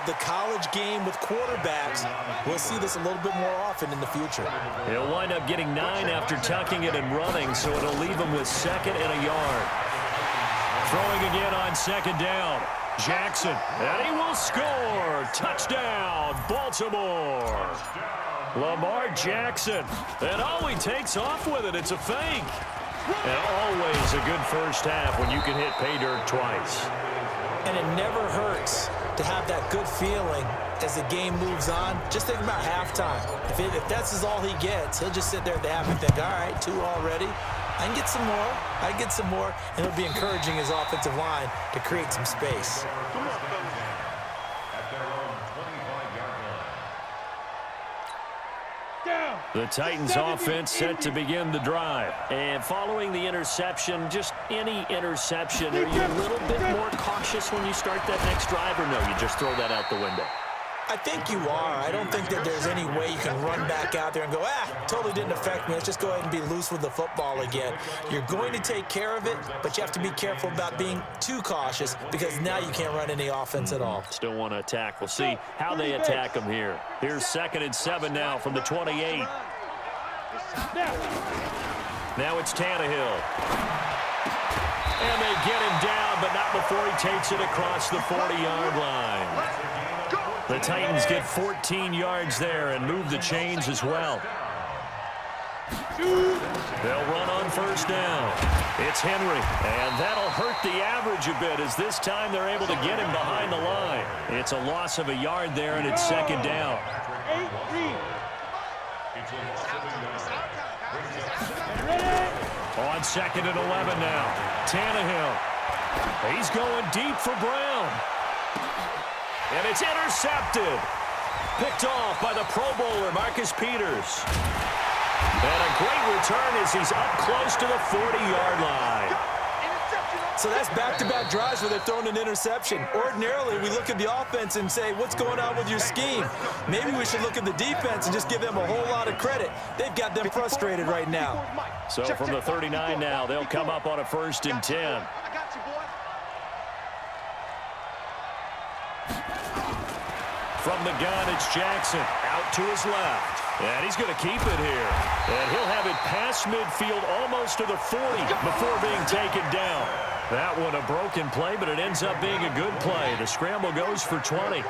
the college game with quarterbacks. We'll see this a little bit more often in the future. He'll wind up getting 9 after tucking it and running, so it'll leave him with 2nd and a yard. Throwing again on 2nd down. Jackson, and he will score. Touchdown, Baltimore. Lamar Jackson, and he takes off with it. It's a fake. And always a good first half when you can hit pay dirt twice. And it never hurts to have that good feeling as the game moves on. Just think about halftime. If that's all he gets, he'll just sit there at the half and think, all right, 2 already. I can get some more. I can get some more. And it'll be encouraging his offensive line to create some space. The Titans offense set to begin the drive. And following the interception, just any interception, are you a little bit more cautious when you start that next drive, or no, you just throw that out the window? I think you are. I don't think that there's any way you can run back out there and go, totally didn't affect me. Let's just go ahead and be loose with the football again. You're going to take care of it, but you have to be careful about being too cautious because now you can't run any offense at all. Still want to attack. We'll see how they attack them here. Here's 2nd and 7 now from the 28. Now it's Tannehill. And they get him down, but not before he takes it across the 40-yard line. The Titans get 14 yards there and move the chains as well. They'll run on 1st down. It's Henry, and that'll hurt the average a bit as this time they're able to get him behind the line. It's a loss of a yard there, and it's 2nd down. On 2nd and 11 now. Tannehill. He's going deep for Brown. And it's intercepted. Picked off by the Pro Bowler, Marcus Peters. And a great return as he's up close to the 40-yard line. So that's back-to-back drives where they're throwing an interception. Ordinarily, we look at the offense and say, what's going on with your scheme? Maybe we should look at the defense and just give them a whole lot of credit. They've got them frustrated right now. So from the 39 now, they'll come up on a 1st and 10. From the gun, it's Jackson out to his left. And he's going to keep it here. And he'll have it past midfield almost to the 40 before being taken down. That one a broken play, but it ends up being a good play. The scramble goes for 20.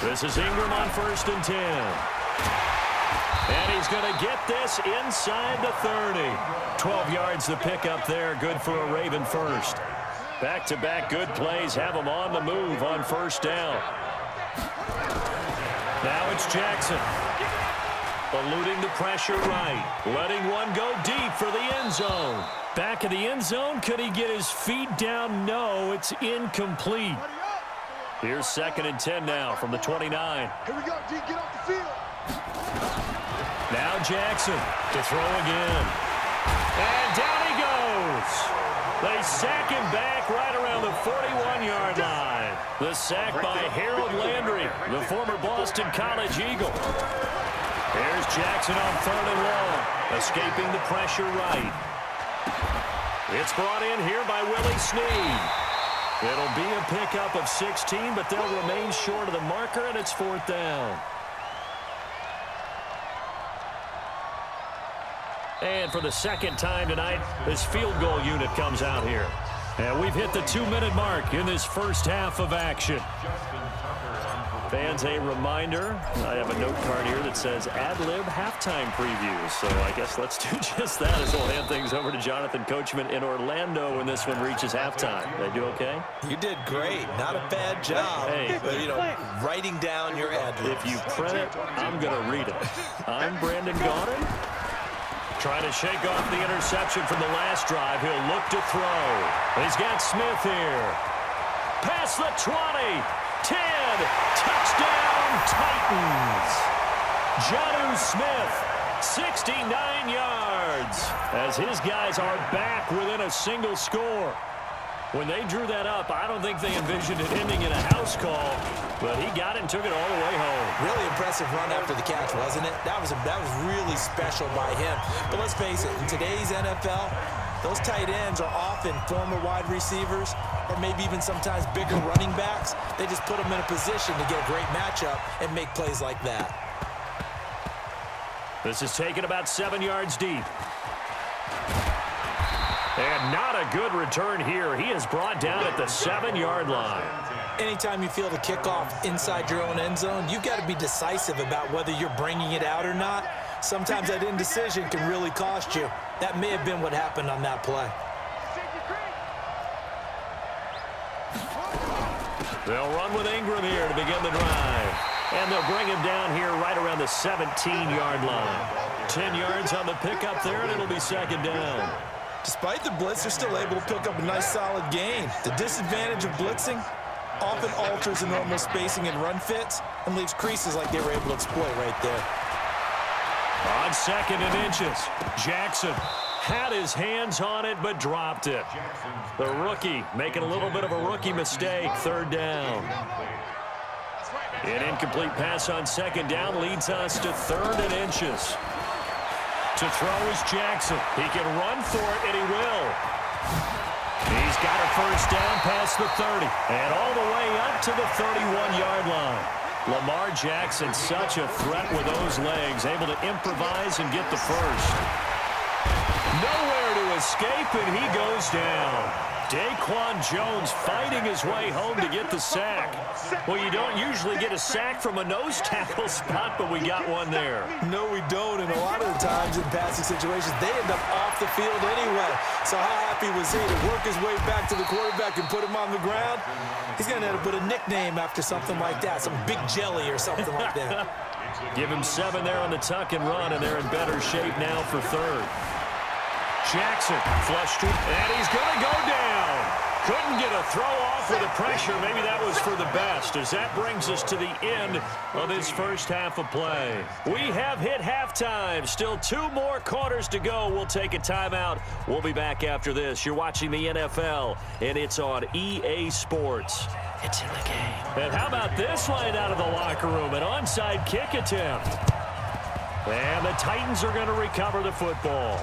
This is Ingram on 1st and 10. And he's going to get this inside the 30. 12 yards the pickup there. Good for a Raven first. Back-to-back good plays have him on the move on 1st down. Now it's Jackson. Eluding the pressure right. Letting one go deep for the end zone. Back of the end zone. Could he get his feet down? No, it's incomplete. Here's 2nd and 10 now from the 29. Here we go, D. Get off the field. Now Jackson to throw again. And down he goes. They sack him back right around the 41-yard line. The sack by Harold Landry, the former Boston College Eagle. Here's Jackson on 3rd and long, escaping the pressure right. It's brought in here by Willie Snead. It'll be a pickup of 16, but they'll remain short of the marker, and it's 4th down. And for the 2nd time tonight, this field goal unit comes out here. And we've hit the 2-minute mark in this first half of action. Fans, a reminder, I have a note card here that says ad-lib halftime previews. So I guess let's do just that as we'll hand things over to Jonathan Coachman in Orlando when this one reaches halftime. Did I do okay? You did great. Not a bad job. Hey. But, writing down your ad-libs. If you print it, I'm going to read it. I'm Brandon Gaudin. Trying to shake off the interception from the last drive. He'll look to throw. He's got Smith here. Past the 20. 10. Touchdown, Titans. Jonnu Smith, 69 yards. As his guys are back within a single score. When they drew that up, I don't think they envisioned it ending in a house call, but he got it and took it all the way home. Really impressive run after the catch, wasn't it? That was really special by him. But let's face it, in today's NFL, Those tight ends are often former wide receivers or maybe even sometimes bigger running backs. They just put them in a position to get a great matchup and make plays like that. This is taken about 7 yards deep. And not a good return here. He is brought down at the 7-yard line. Anytime you feel the kickoff inside your own end zone, you've got to be decisive about whether you're bringing it out or not. Sometimes that indecision can really cost you. That may have been what happened on that play. They'll run with Ingram here to begin the drive. And they'll bring him down here right around the 17-yard line. 10 yards on the pickup there, and it'll be second down. Despite the blitz, they're still able to pick up a nice solid gain. The disadvantage of blitzing often alters the normal spacing and run fits and leaves creases like they were able to exploit right there. On 2nd and inches, Jackson had his hands on it but dropped it. The rookie making a little bit of a rookie mistake, 3rd down. An incomplete pass on 2nd down leads us to 3rd and inches. To throw is Jackson. He can run for it, and he will. He's got a 1st down past the 30, and all the way up to the 31-yard line. Lamar Jackson, such a threat with those legs, able to improvise and get the first. Nowhere to escape, and he goes down. Daquan Jones fighting his way home to get the sack. Well, you don't usually get a sack from a nose tackle spot, but we got one there. No, we don't, and a lot of the times in passing situations, they end up off the field anyway. So how happy was he to work his way back to the quarterback and put him on the ground? He's going to have to put a nickname after something like that, some Big Jelly or something like that. Give him 7 there on the tuck and run, and they're in better shape now for 3rd. Jackson flushed it, and he's going to go down. Couldn't get a throw off with the pressure. Maybe that was for the best, as that brings us to the end of this first half of play. We have hit halftime. Still 2 more quarters to go. We'll take a timeout. We'll be back after this. You're watching the NFL, and it's on EA Sports. It's in the game. And how about this line out of the locker room? An onside kick attempt. And the Titans are going to recover the football.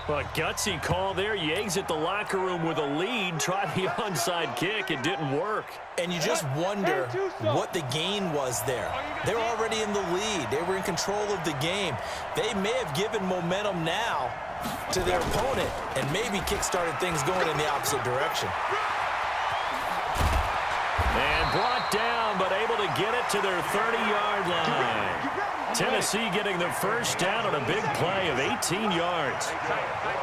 Well, a gutsy call there. You exit the locker room with a lead. Try the onside kick. It didn't work. And you just wonder what the gain was there. They were already in the lead. They were in control of the game. They may have given momentum now to their opponent and maybe kick-started things going in the opposite direction. And brought down, but able to get it to their 30-yard line. Tennessee getting the first down on a big play of 18 yards.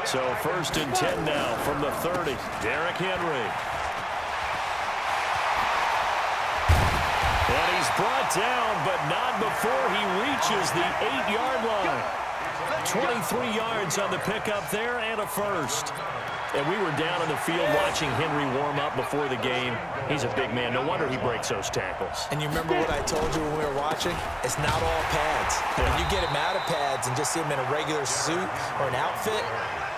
So 1st and 10 now from the 30. Derrick Henry. And he's brought down, but not before he reaches the 8-yard line. 23 yards on the pickup there and a first. And we were down on the field watching Henry warm up before the game. He's a big man. No wonder he breaks those tackles. And you remember what I told you when we were watching? It's not all pads. When you get him out of pads and just see him in a regular suit or an outfit,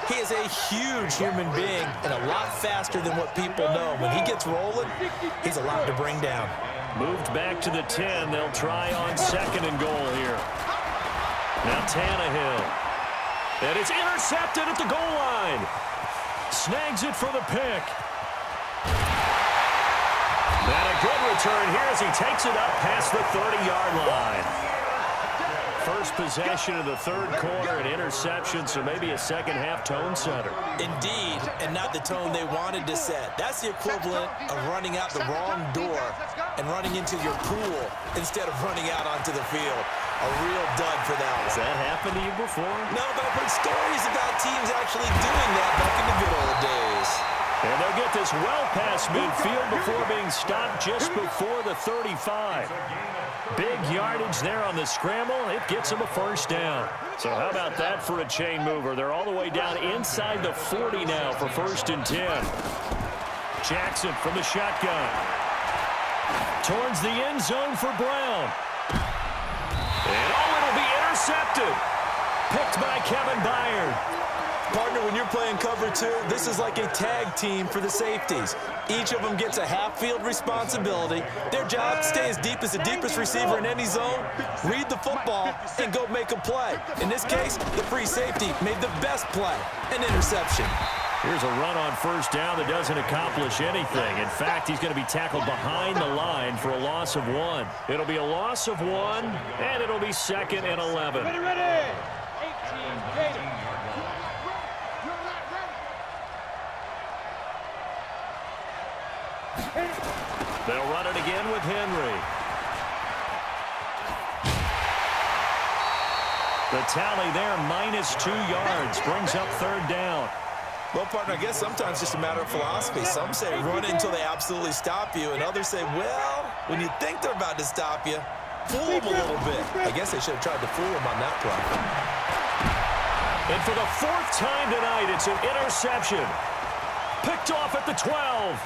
he is a huge human being and a lot faster than what people know. When he gets rolling, he's a lot to bring down. Moved back to the 10. They'll try on 2nd and goal here. Now Tannehill. And it's intercepted at the goal line. Snags it for the pick. And a good return here as he takes it up past the 30-yard line. First possession of the 3rd quarter, an interception, so maybe a second-half tone setter. Indeed, and not the tone they wanted to set. That's the equivalent of running out the wrong door and running into your pool instead of running out onto the field. A real dud for that one. Has that happened to you before? No, but I've heard stories about teams actually doing that back in the good old days. And they'll get this well past midfield before being stopped just before the 35. Big yardage there on the scramble. It gets them a first down. So how about that for a chain mover? They're all the way down inside the 40 now for 1st and 10. Jackson from the shotgun. Towards the end zone for Brown. And it'll be intercepted. Picked by Kevin Byard. Partner, when you're playing cover two, this is like a tag team for the safeties. Each of them gets a half-field responsibility. Their job, stay as deep as the deepest receiver in any zone, read the football, and go make a play. In this case, the free safety made the best play, an interception. Here's a run on first down that doesn't accomplish anything. In fact, he's going to be tackled behind the line for a loss of 1. It'll be a loss of 1, and it'll be 2nd and 11. Ready. 18, They'll run it again with Henry. The tally there, -2 yards, brings up 3rd down. Well, partner, I guess sometimes it's just a matter of philosophy. Some say run it until they absolutely stop you, and others say, well, when you think they're about to stop you, fool them a little bit. I guess they should have tried to fool them on that play. And for the 4th time tonight, it's an interception. Picked off at the 12.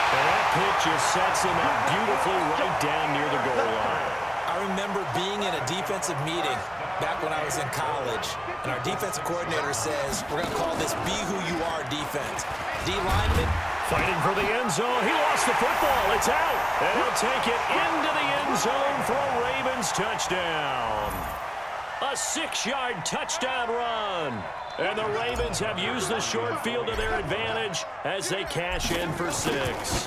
And that pitch just sets him up beautifully right down near the goal line. I remember being in a defensive meeting back when I was in college, and our defensive coordinator says, we're going to call this be who you are defense. D lineman fighting for the end zone. He lost the football. It's out. And he'll take it into the end zone for a Ravens touchdown. A 6-yard touchdown run. And the Ravens have used the short field to their advantage as they cash in for 6.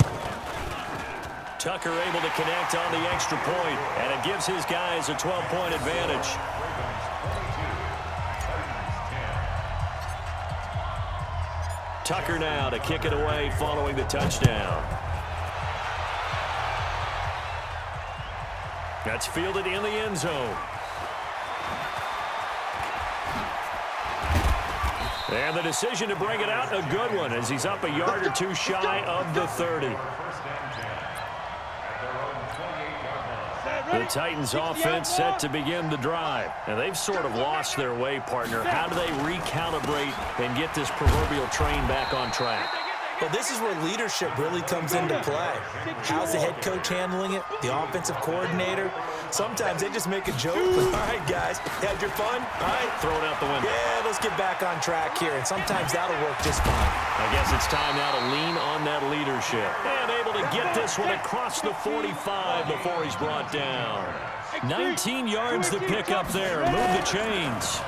Tucker able to connect on the extra point, and it gives his guys a 12-point advantage. Tucker now to kick it away following the touchdown. That's fielded in the end zone. And the decision to bring it out, a good one, as he's up a yard or 2 shy of the 30. The Titans offense set to begin the drive. And they've sort of lost their way, partner. How do they recalibrate and get this proverbial train back on track? Well, this is where leadership really comes into play. How's the head coach handling it? The offensive coordinator? Sometimes they just make a joke. All right, guys, had your fun? All right. Throw it out the window. Yeah, let's get back on track here. And sometimes that'll work just fine. I guess it's time now to lean on that leadership. And able to get this one across the 45 before he's brought down. 19 yards to pick up there. Move the chains.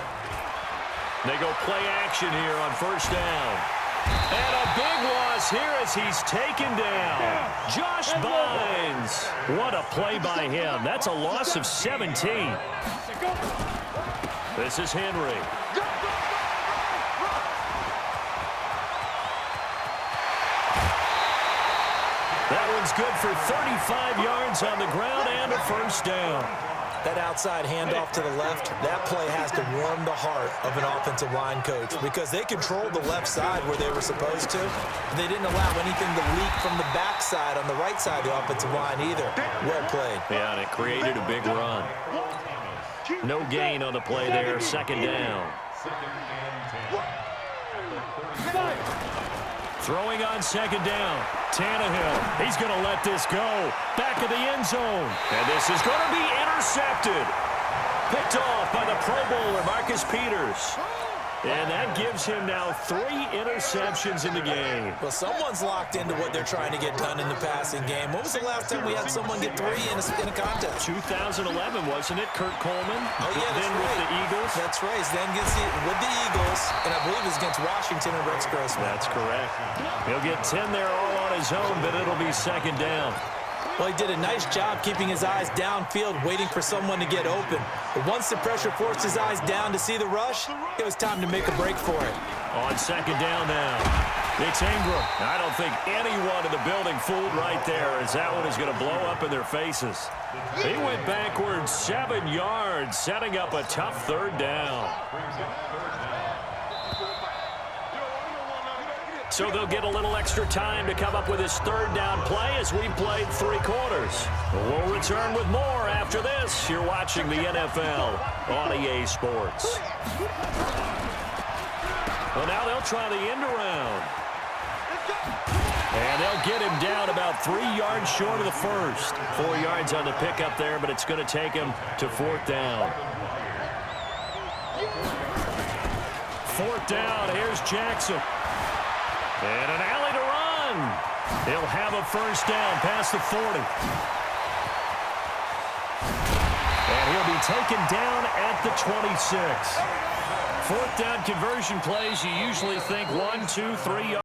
They go play action here on first down. And a big loss here as he's taken down. Josh Bynes. What a play by him. That's a loss of 17. This is Henry. That one's good for 35 yards on the ground and a first down. That outside handoff to the left, that play has to warm the heart of an offensive line coach because they controlled the left side where they were supposed to. They didn't allow anything to leak from the backside on the right side of the offensive line either. Well played. Yeah, and it created a big run. No gain on the play there, second down. Throwing on second down. Tannehill, he's going to let this go. Back of the end zone. And this is going to be intercepted. Picked off by the Pro Bowler, Marcus Peters. And that gives him now 3 interceptions in the game. Well, someone's locked into what they're trying to get done in the passing game. When was the last time we had someone get 3 in a contest? 2011, wasn't it? Kurt Coleman. Oh, yeah, that's then right. with the Eagles. That's right. Then with the Eagles, and I believe it's against Washington and Rex Grossman. That's correct. He'll get 10 there all on his own, but it'll be second down. Well, he did a nice job keeping his eyes downfield, waiting for someone to get open. But once the pressure forced his eyes down to see the rush, it was time to make a break for it. On second down now, it's Ingram. I don't think anyone in the building fooled right there, as that one is going to blow up in their faces. He went backwards 7 yards, setting up a tough third down. So they'll get a little extra time to come up with his third down play as we played 3 quarters. We'll return with more after this. You're watching the NFL on EA Sports. Well, now they'll try the end around. And they'll get him down about 3 yards short of the first. 4 yards on the pickup there, but it's going to take him to 4th down. 4th down. Here's Jackson. And an alley to run. He'll have a first down past the 40. And he'll be taken down at the 26. 4th down conversion plays, you usually think 1, 2, 3 yards.